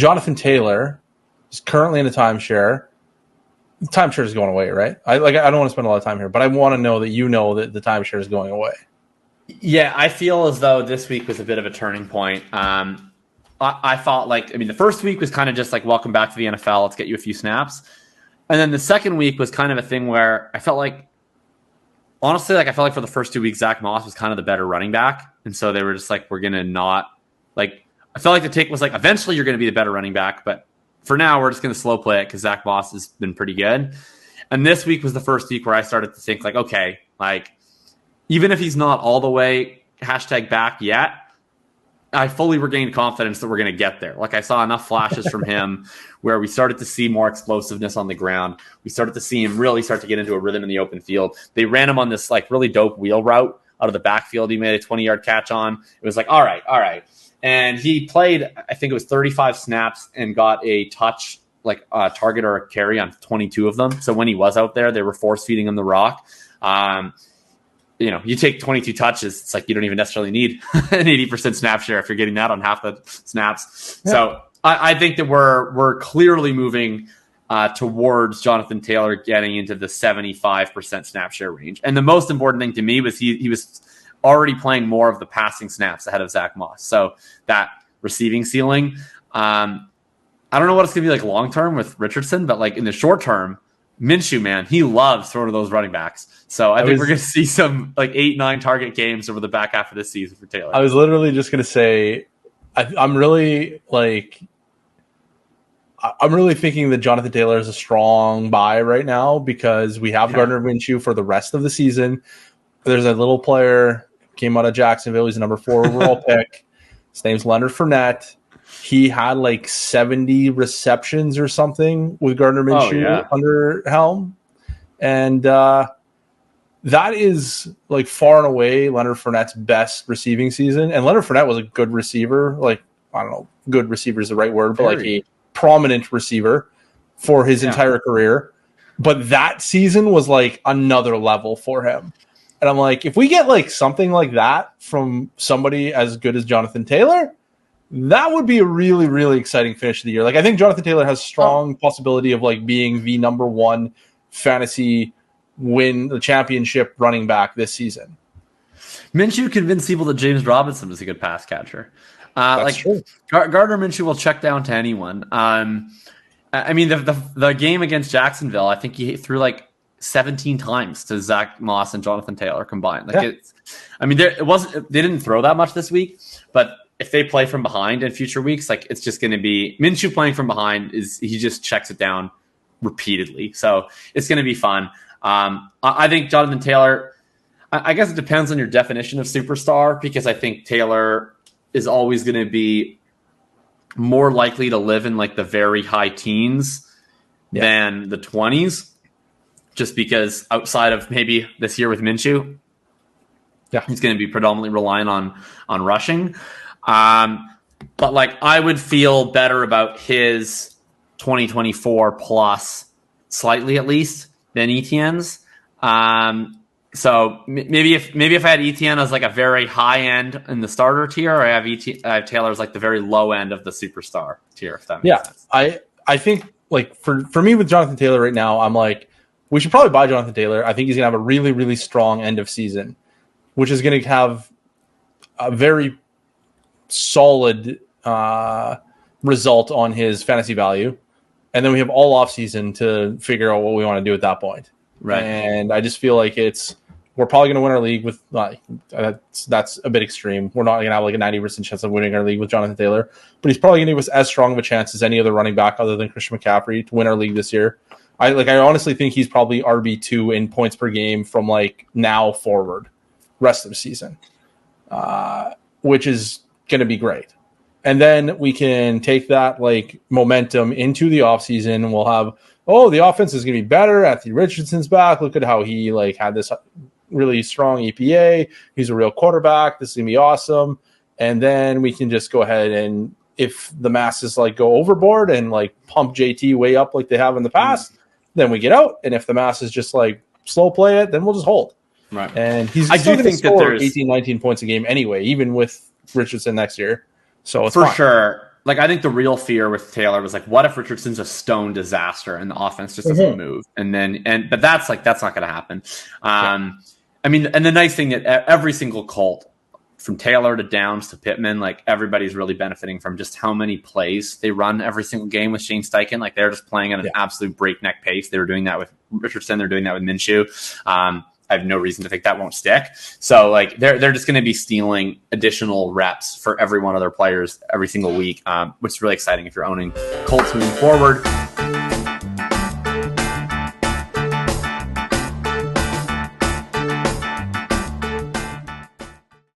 Jonathan Taylor is currently in a timeshare. The timeshare is going away, right? I don't want to spend a lot of time here, but I want to know that you know that the timeshare is going away. Yeah, I feel as though this week was a bit of a turning point. I thought the first week was kind of just like, welcome back to the NFL. Let's get you a few snaps. And then the second week was kind of a thing where I felt like, honestly, I felt like for the first 2 weeks, Zach Moss was kind of the better running back. And so they were just like, we're going to not I felt like the take was like, eventually you're going to be the better running back, but for now, we're just going to slow play it because Zach Moss has been pretty good. And this week was the first week where I started to think okay, even if he's not all the way #back yet, I fully regained confidence that we're going to get there. I saw enough flashes from him where we started to see more explosiveness on the ground. We started to see him really start to get into a rhythm in the open field. They ran him on this really dope wheel route out of the backfield. He made a 20-yard catch on. It was all right. And he played, I think it was 35 snaps and got a touch, a target or a carry on 22 of them. So when he was out there, they were force feeding him the rock. You take 22 touches, it's you don't even necessarily need an 80% snap share if you're getting that on half the snaps. Yeah. So I think that we're clearly moving towards Jonathan Taylor getting into the 75% snap share range. And the most important thing to me was he was already playing more of the passing snaps ahead of Zach Moss. So that receiving ceiling, I don't know what it's going to be long-term with Richardson, but in the short term, Minshew, man, he loves throwing to those running backs. So I think we're going to see some 8-9 target games over the back half of this season for Taylor. I was literally just going to say, I'm really thinking that Jonathan Taylor is a strong buy right now because we have Gardner Minshew for the rest of the season. There's a little player came out of Jacksonville. He's a number 4 overall pick. His name's Leonard Fournette. He had 70 receptions or something with Gardner Minshew under helm. And that is far and away Leonard Fournette's best receiving season. And Leonard Fournette was a good receiver. I don't know, good receiver is the right word, but a prominent receiver for his entire career. But that season was another level for him. And I'm if we get something like that from somebody as good as Jonathan Taylor, that would be a really, really exciting finish of the year. I think Jonathan Taylor has strong possibility of being the number 1 fantasy win the championship running back this season. Minshew convinced people that James Robinson was a good pass catcher. That's true. Gardner Minshew will check down to anyone. The game against Jacksonville, I think he threw 17 times to Zach Moss and Jonathan Taylor combined. They didn't throw that much this week, but if they play from behind in future weeks, it's just going to be Minshew playing from behind he just checks it down repeatedly. So it's going to be fun. I think Jonathan Taylor, I guess it depends on your definition of superstar, because I think Taylor is always going to be more likely to live in the very high teens than the 20s. Just because outside of maybe this year with Minshew, he's going to be predominantly relying on rushing. But I would feel better about his 2024 plus slightly at least than Etienne's. So maybe if I had Etienne as a very high end in the starter tier, or I have Taylor as the very low end of the superstar tier. If that makes sense. I think for me with Jonathan Taylor right now, I'm we should probably buy Jonathan Taylor. I think he's going to have a really, really strong end of season, which is going to have a very solid result on his fantasy value. And then we have all offseason to figure out what we want to do at that point. Right. And I just feel we're probably going to win our league with that's a bit extreme. We're not going to have a 90% chance of winning our league with Jonathan Taylor, but he's probably going to give us as strong of a chance as any other running back other than Christian McCaffrey to win our league this year. I honestly think he's probably RB2 in points per game from now forward, rest of the season, which is going to be great. And then we can take that momentum into the offseason. We'll have, the offense is going to be better. Anthony Richardson's back. Look at how he had this really strong EPA. He's a real quarterback. This is going to be awesome. And then we can just go ahead and, if the masses go overboard and pump JT way up like they have in the past, then we get out. And if the masses just slow play it, then we'll just hold. Right. And he's still going to score 18, 19 points a game anyway, even with Richardson next year. So it's for fine. sure. like, I think the real fear with Taylor was like, what if Richardson's a stone disaster and the offense just doesn't move? But that's not going to happen. I mean, and the nice thing that every single Colt, from Taylor to Downs to Pittman, like everybody's really benefiting from just how many plays they run every single game with Shane Steichen. Like they're just playing at an absolute breakneck pace. They were doing that with Richardson. They're doing that with Minshew. I have no reason to think that won't stick. So like they're just going to be stealing additional reps for every one of their players every single week, which is really exciting if you're owning Colts moving forward.